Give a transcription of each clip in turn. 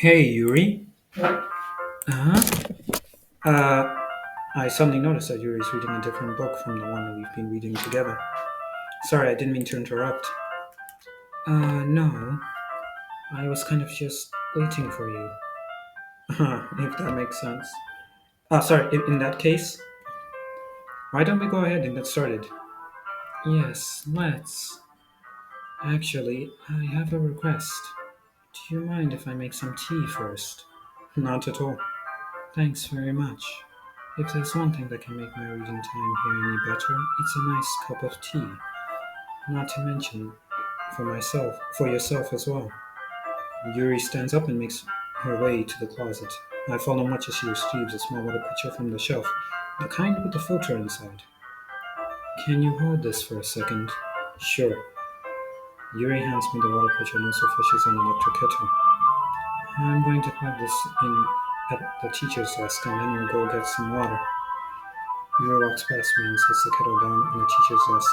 Hey, Yuri. Uh-huh. Uh, I suddenly noticed that Yuri's reading a different book from the one we've been reading together. Sorry, I didn't mean to interrupt. No. I was kind of just waiting for you. If that makes sense. Sorry, in that case, why don't we go ahead and get started? Yes, let's. Actually, I have a request. Do you mind if I make some tea first? Not at all. Thanks very much. If there's one thing that can make my reading time here any better, it's a nice cup of tea. Not to mention, for yourself as well. Yuri stands up and makes her way to the closet. I follow much as she retrieves a small water pitcher from the shelf, the kind with the filter inside. Can you hold this for a second? Sure. Yuri hands me the water pitcher and also fetches an electric kettle. I'm going to plug this in at the teacher's desk and then we'll go get some water. Yuri walks past me and sets the kettle down on the teacher's desk.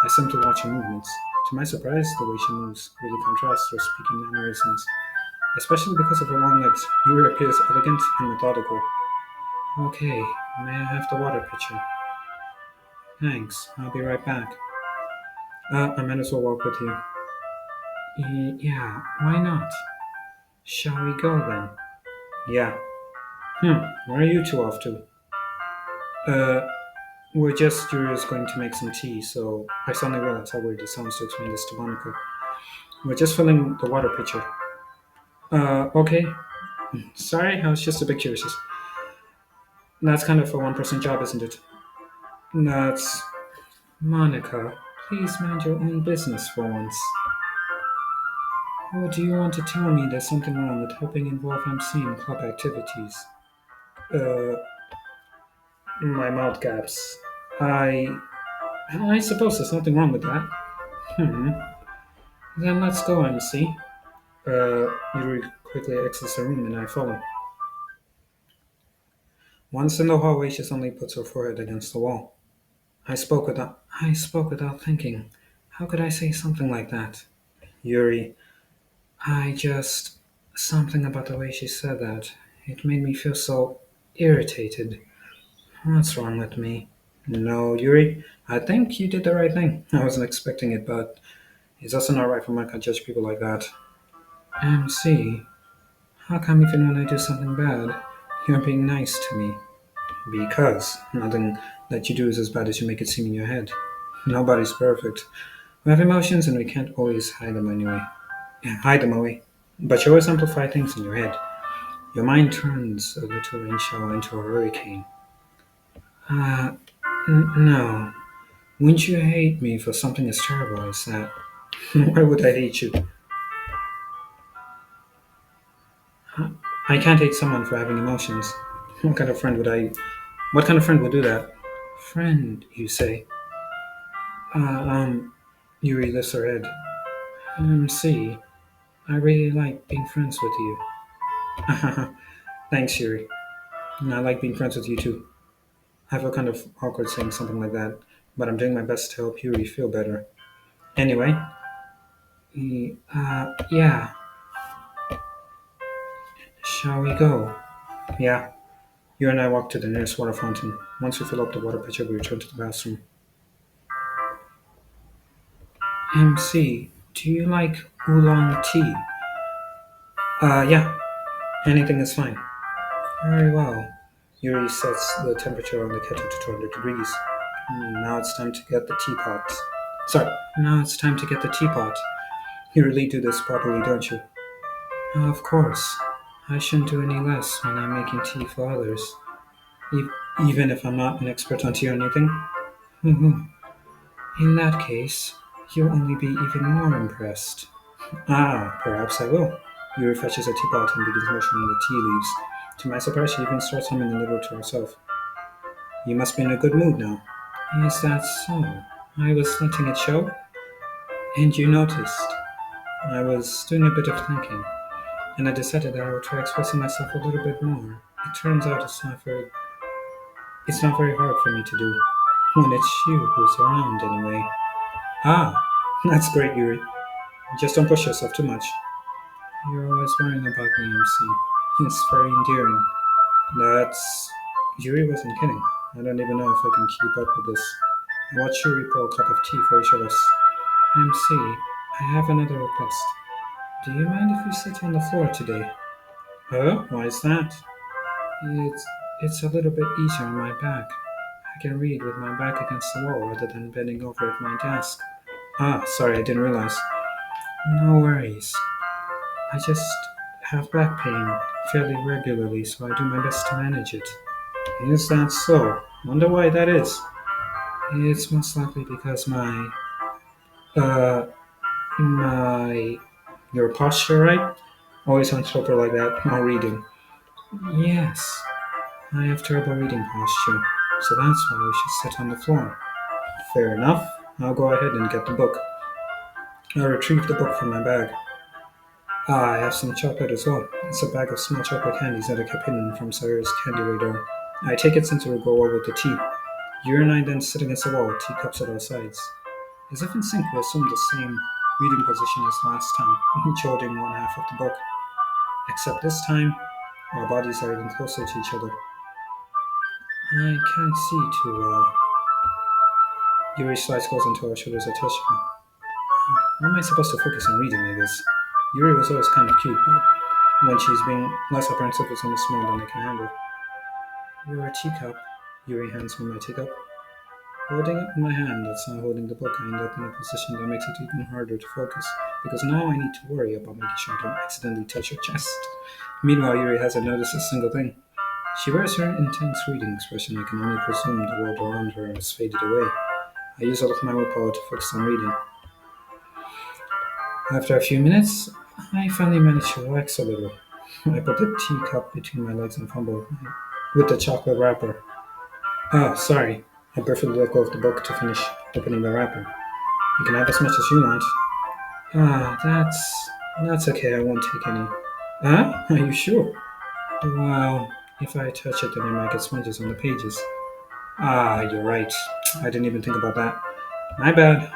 I seem to watch her movements. To my surprise, the way she moves really contrasts her speaking mannerisms, especially because of her long legs. Yuri appears elegant and methodical. Okay, may I have the water pitcher? Thanks, I'll be right back. I might as well walk with you. Yeah, why not? Shall we go then? Yeah. Where are you two off to? Uh, we're just Yuri's going to make some tea, so I suddenly realized how weird it sounds to explain this to Monica. We're just filling the water pitcher. Okay. Sorry, I was just a bit curious. That's kind of a one-person job, isn't it? That's Monica. Please mind your own business for once. Or do you want to tell me there's something wrong with helping involve MC in club activities? Uh, my mouth gaps. I, I suppose there's nothing wrong with that. Hmm. Then let's go, MC. Yuri quickly exits the room and I follow. Once in the hallway, she suddenly puts her forehead against the wall. I spoke without thinking. How could I say something like that? Yuri, I just something about the way she said that. It made me feel so irritated. What's wrong with me? No, Yuri, I think you did the right thing. I wasn't expecting it, but it's also not right for Mike to judge people like that. MC, how come even when I do something bad, you're being nice to me? Because nothing that you do is as bad as you make it seem in your head. Nobody's perfect. We have emotions and we can't always hide them anyway. Yeah, hide them away. But you always amplify things in your head. Your mind turns a little rain shower into a hurricane. Uh, no. Wouldn't you hate me for something as terrible as that? Why would I hate you? I can't hate someone for having emotions. What kind of friend would I? What kind of friend would do that? Friend, you say? Uh, um, Yuri lifts her head. See, I really like being friends with you. Thanks, Yuri. I like being friends with you too. I feel kind of awkward saying something like that, but I'm doing my best to help Yuri feel better. Anyway, yeah, shall we go? Yeah. You and I walk to the nearest water fountain. Once we fill up the water pitcher, we return to the bathroom. MC, do you like oolong tea? Yeah, anything is fine. Very well. Yuri sets the temperature on the kettle to 200 degrees. Now it's time to get the teapot. Sorry, now it's time to get the teapot. You really do this properly, don't you? Of course. I shouldn't do any less when I'm making tea for others, even if I'm not an expert on tea or anything. Mhm. In that case, you'll only be even more impressed. Perhaps I will. Yuri fetches a teapot and begins measuring the tea leaves. To my surprise, she even starts humming a little to herself. You must be in a good mood now. Is that so? I was letting it show? And you noticed. I was doing a bit of thinking, and I decided that I would try expressing myself a little bit more. It turns out it's not very hard for me to do. When it's you who's around, anyway. Ah, that's great, Yuri. Just don't push yourself too much. You're always worrying about me, MC. It's very endearing. That's. Yuri wasn't kidding. I don't even know if I can keep up with this. I watched Yuri pour a cup of tea for each of us. MC, I have another request. Do you mind if we sit on the floor today? Huh? Why is that? It's it's a little bit easier on my back. I can read with my back against the wall rather than bending over at my desk. Ah, sorry, I didn't realize. No worries. I just have back pain fairly regularly, so I do my best to manage it. Is that so? Wonder why that is. It's most likely because uh, my, your posture, right? Always hunched over like that while reading. Yes, I have terrible reading posture, so that's why we should sit on the floor. Fair enough. I'll go ahead and get the book. I retrieved the book from my bag. Ah, I have some chocolate as well. It's a bag of small chocolate candies that I kept hidden from Sarah's candy radar. I take it since we will go over the tea. You and I then sit against the wall, teacups at our sides. As if in sync, we assume the same reading position as last time, each holding one half of the book. Except this time, our bodies are even closer to each other. I can't see too well. Yuri slides close into our shoulders a touch. How am I supposed to focus on reading like this? Yuri was always kind of cute, but when she's being less apprehensive, it's almost more than I can handle. Your teacup. Yuri hands me my teacup. Holding it in my hand that's not holding the book, I end up in a position that makes it even harder to focus, because now I need to worry about making sure I don't accidentally touch her chest. Meanwhile, Yuri hasn't noticed a single thing. She wears her intense reading expression. I can only presume the world around her has faded away. I use all of my willpower to focus on reading. After a few minutes, I finally manage to relax a little. I put the teacup between my legs and fumble with the chocolate wrapper. Oh, sorry. I briefly let go of the book to finish opening the wrapper. You can have as much as you want. Ah, that's okay. I won't take any. Huh? Are you sure? Well, if I touch it, then I might get smudges on the pages. Ah, you're right. I didn't even think about that. My bad.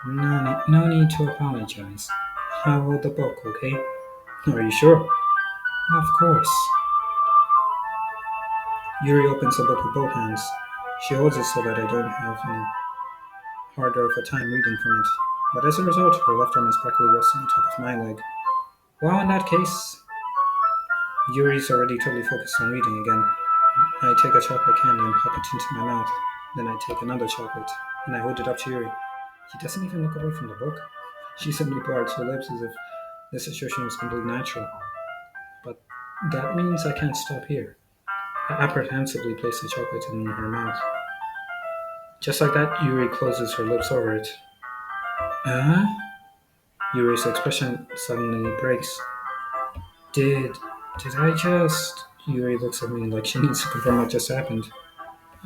No need to apologize. I'll hold the book, okay? Are you sure? Of course. Yuri opens the book with both hands. She holds it so that I don't have any harder of a time reading from it. But as a result, her left arm is practically resting on top of my leg. Well, in that case, Yuri's already totally focused on reading again. I take a chocolate candy and pop it into my mouth. Then I take another chocolate and I hold it up to Yuri. She doesn't even look away from the book. She simply parts her lips as if the situation was completely natural. But that means I can't stop here. I apprehensively place the chocolate in her mouth. Just like that, Yuri closes her lips over it. Huh? Yuri's expression suddenly breaks. Did did I just? Yuri looks at me like she needs to confirm what just happened.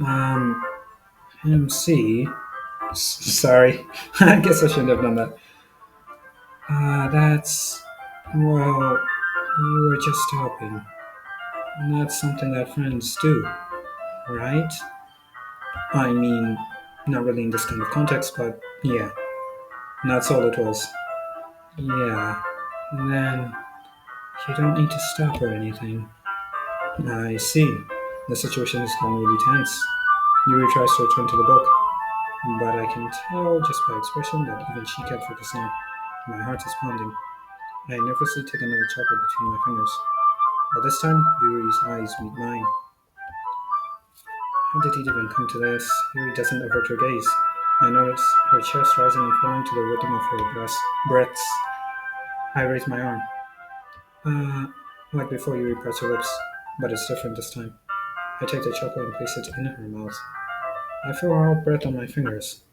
Um, MC. Sorry, I guess I shouldn't have done that. That's well, you were just helping. Not something that friends do, right? I mean, not really in this kind of context, but yeah, that's all it was. Yeah, then you don't need to stop or anything. I see. The situation has gone really tense. Yuri tries to return to the book, but I can tell just by expression that even she can't focus now. My heart is pounding. I nervously take another chocolate between my fingers. But this time, Yuri's eyes meet mine. How did it even come to this? Yuri doesn't avert her gaze. I notice her chest rising and falling to the rhythm of her breaths. I raise my arm. Like before, Yuri parts her lips, but it's different this time. I take the chocolate and place it in her mouth. I feel her hot breath on my fingers.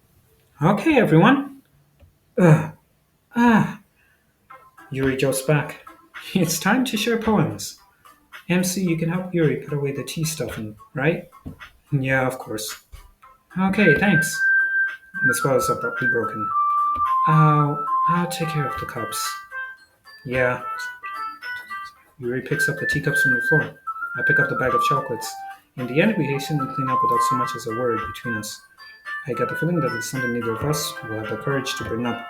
Okay, everyone. Ugh. Ah. Yuri jolts back. It's time to share poems. MC, you can help Yuri put away the tea stuffing, right? Yeah, of course. Okay, thanks. The spell is abruptly broken. I'll take care of the cups. Yeah. Yuri picks up the teacups from the floor. I pick up the bag of chocolates. In the end, we hasten to clean up without so much as a word between us. I get the feeling that it's something neither of us will have the courage to bring up.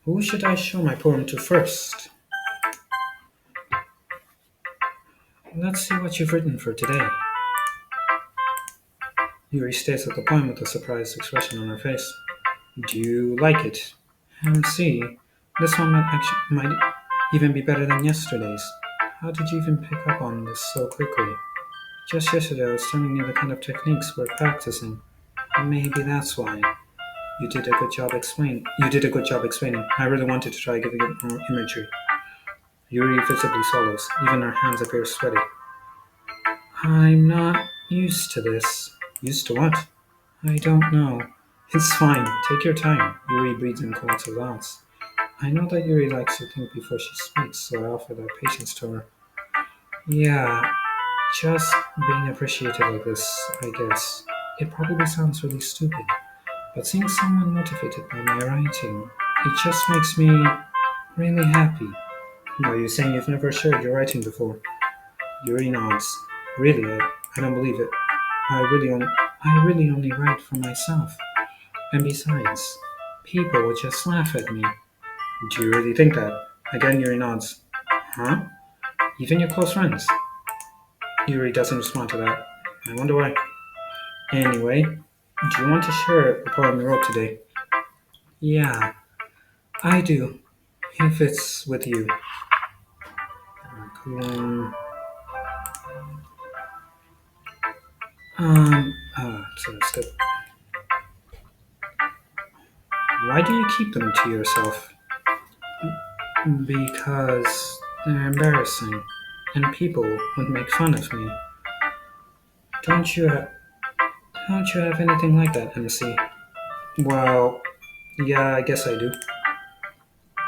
Who should I show my poem to first? Let's see what you've written for today. Yuri stares at the poem with a surprised expression on her face. Do you like it? See, this one might even be better than yesterday's. How did you even pick up on this so quickly? Just yesterday I was telling you the kind of techniques we're practicing. Maybe that's why. You did a good job explaining. You did a good job explaining. I really wanted to try giving it more imagery. Yuri visibly swallows. Even her hands appear sweaty. I'm not used to this. Used to what? I don't know. It's fine. Take your time. Yuri breathes and collects her thoughts. I know that Yuri likes to think before she speaks, so I offer that patience to her. Yeah, just being appreciated like this, I guess. It probably sounds really stupid, but seeing someone motivated by my writing, it just makes me really happy. Are you saying you've never shared your writing before? Yuri nods. Really, I don't believe it. I really only write for myself. And besides, people would just laugh at me. Do you really think that? Again, Yuri nods. Huh? Even your close friends? Yuri doesn't respond to that. I wonder why. Anyway, do you want to share the poem you wrote today? Yeah, I do. If it's with you. Um, so step. Why do you keep them to yourself? Because they're embarrassing, and people would make fun of me. Don't you have, don't you have anything like that, MC? Well, yeah, I guess I do.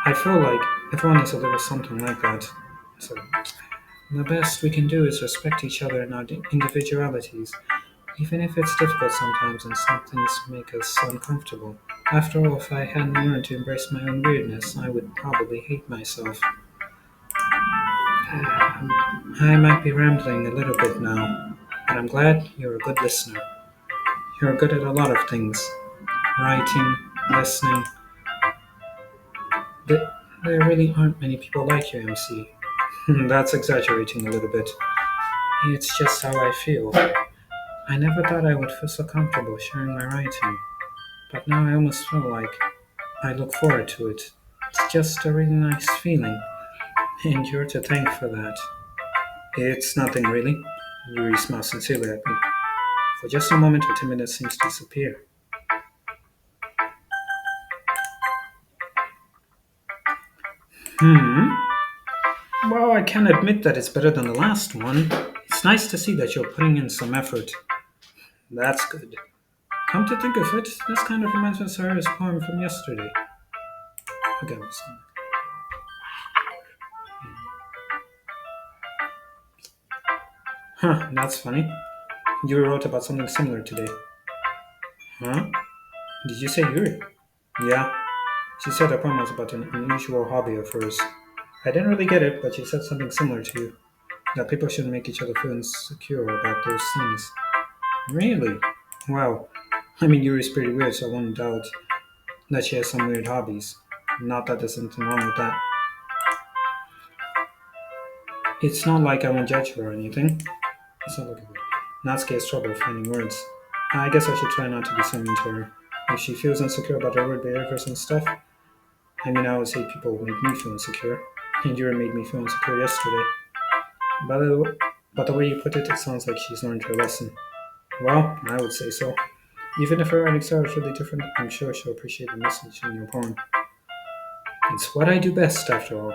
I feel like everyone has a little something like that. So the best we can do is respect each other and our individualities, even if it's difficult sometimes and some things make us uncomfortable. After all, if I hadn't learned to embrace my own weirdness, I would probably hate myself. I might be rambling a little bit now, but I'm glad you're a good listener. You're good at a lot of things writing, listening. Th- There really aren't many people like you, MC. That's exaggerating a little bit. It's just how I feel. I never thought I would feel so comfortable sharing my writing, but now I almost feel like I look forward to it. It's just a really nice feeling, and you're to thank for that. It's nothing really. Yuri smiles sincerely at me. For just a moment, her timidness seems to disappear. Hmm. Well, I can admit that it's better than the last one. It's nice to see that you're putting in some effort. That's good. Come to think of it, this kind of reminds me of Sarah's poem from yesterday. Again, huh, that's funny. You wrote about something similar today. Huh? Did you say Yuri? Yeah. She said her poem was about an unusual hobby of hers. I didn't really get it, but she said something similar to you. That people shouldn't make each other feel insecure about those things. Really? Wow. I mean, Yuri's pretty weird, so I wouldn't doubt that she has some weird hobbies. Not that there's anything wrong with that. It's not like I won't judge her or anything. It's not looking good. Natsuki has trouble finding words. I guess I should try not to be so mean to her. If she feels insecure about her weird behaviors and stuff, I mean, I would say people make me feel insecure. And Yuri made me feel insecure yesterday. By the, but the way you put it, it sounds like she's learned her lesson. Well, I would say so. Even if her writing style is really different, I'm sure she'll appreciate the message in your poem. It's what I do best, after all.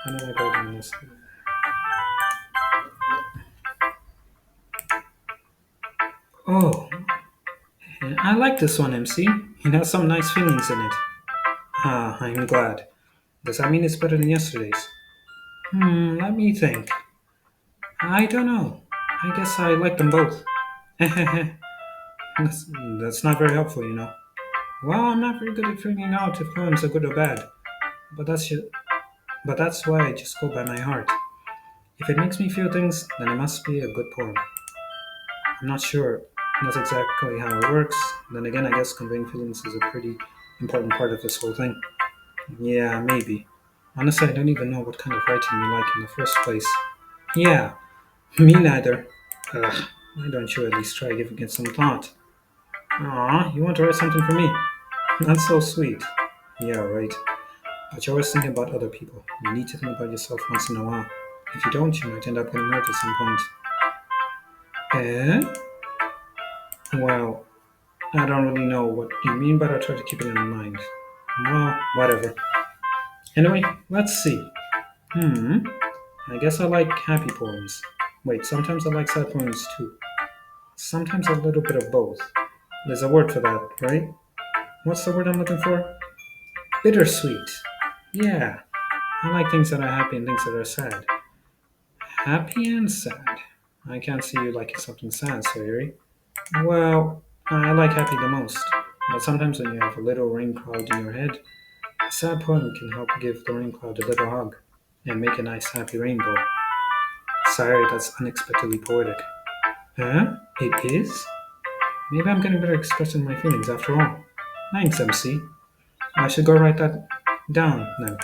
How do I go down this? Oh, I like this one, MC. It has some nice feelings in it. Ah, I'm glad. Does that mean it's better than yesterday's? Let me think. I don't know. I guess I like them both. that's, that's not very helpful, you know. Well, I'm not very good at figuring out if poems are good or bad, but but that's why I just go by my heart. If it makes me feel things, then it must be a good poem. I'm not sure that's exactly how it works. Then again, I guess conveying feelings is a pretty important part of this whole thing. Yeah, maybe. Honestly, I don't even know what kind of writing you like in the first place. Yeah, me neither. Ugh, why don't you at least try giving it some thought? Aw, you want to write something for me? That's so sweet. Yeah, right. But you're always thinking about other people. You need to think about yourself once in a while. If you don't, you might end up getting hurt at some point. Eh? Well, I don't really know what you mean, but I'll try to keep it in mind. Well, whatever. Anyway, let's see. Hmm. I guess I like happy poems. Wait, sometimes I like sad poems too. Sometimes a little bit of both. There's a word for that, right? What's the word I'm looking for? Bittersweet. Yeah, I like things that are happy and things that are sad. Happy and sad. I can't see you liking something sad, so Yuri. Well, I like happy the most. But sometimes when you have a little rain cloud in your head, a sad poem can help give the rain cloud a little hug and make a nice happy rainbow. Sorry, that's unexpectedly poetic. Huh? It is? Maybe I'm getting better at expressing my feelings after all. Thanks, MC. I should go write that down now.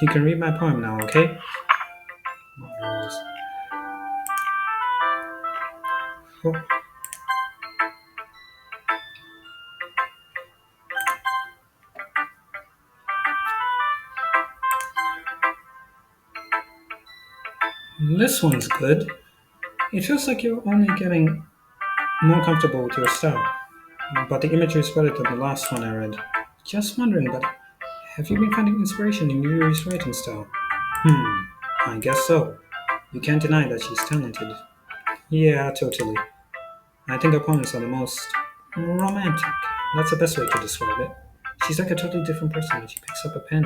You can read my poem now, okay? Oh, this one's good. It feels like you're only getting more comfortable with your style, but the imagery is better than the last one I read. Just wondering, but have you been finding inspiration in Yuri's writing style? I guess so. You can't deny that she's talented. Yeah, totally. I think her poems are the most romantic. That's the best way to describe it. She's like a totally different person when she picks up a pen.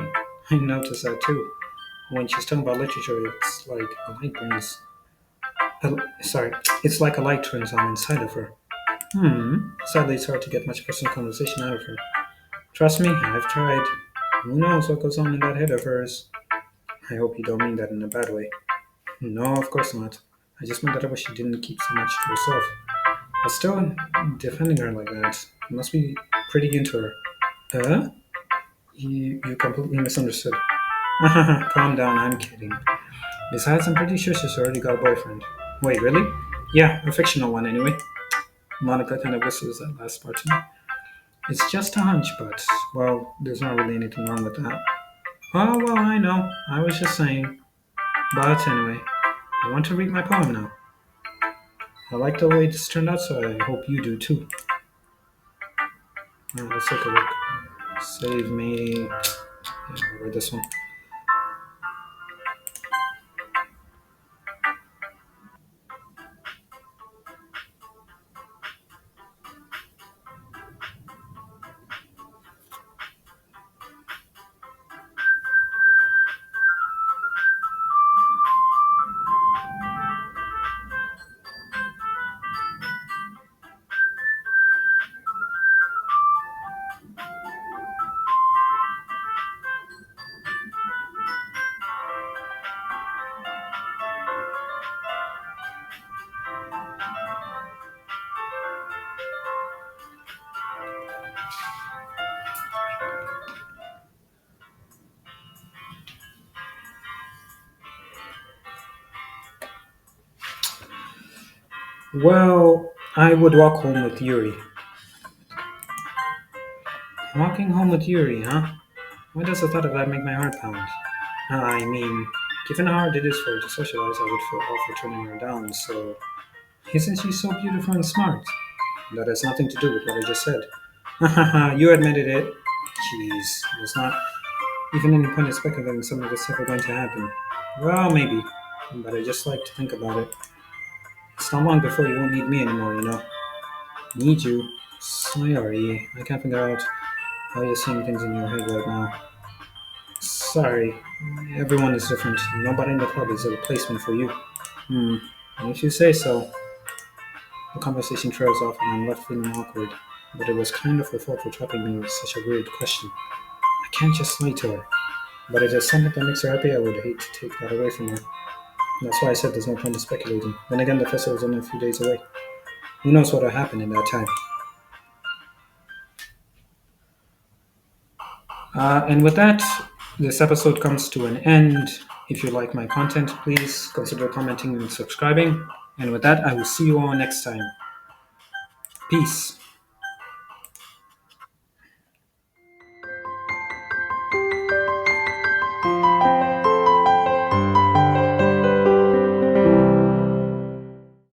I notice that too. When she's talking about literature, it's like a light burns. Sorry, it's like a light turns on inside of her. Sadly, it's hard to get much personal conversation out of her. Trust me, I've tried. Who knows what goes on in that head of hers? I hope you don't mean that in a bad way. No, of course not. I just meant that I wish she didn't keep so much to herself. But still, defending her like that, you must be pretty into her. Huh? You completely misunderstood. Calm down, I'm kidding. Besides, I'm pretty sure she's already got a boyfriend. Wait, really? Yeah, a fictional one anyway. Monica kind of whistles that last part to me. It's just a hunch, but, well, there's not really anything wrong with that. Oh, well, I know. I was just saying. But anyway, I want to read my poem now. I like the way this turned out, so I hope you do too. Let's take a look. Save me. Yeah, I'll read this one. Well, I would walk home with Yuri. Walking home with Yuri, huh? Why does the thought of that make my heart pound? I mean, given how hard it is for her to socialize, I would feel awful turning her down, so. Isn't she so beautiful and smart? That has nothing to do with what I just said. Haha, you admitted it. Jeez, there's not even any point in speculating something that's ever going to happen. Well, maybe, but I just like to think about it. It's not long before you won't need me anymore, you know. Need you? Sorry, I can't figure out how you're seeing things in your head right now. Sorry, everyone is different. Nobody in the club is a replacement for you. Hmm, if you say so. The conversation trails off and I'm left feeling awkward. But it was kind of her fault for trapping me with such a weird question. I can't just lie to her. But if there's something that makes her happy, I would hate to take that away from her. That's why I said there's no point in speculating. Then again, the festival's only a few days away. Who knows what'll happen in that time? And with that, this episode comes to an end. If you like my content, please consider commenting and subscribing. And with that, I will see you all next time. Peace.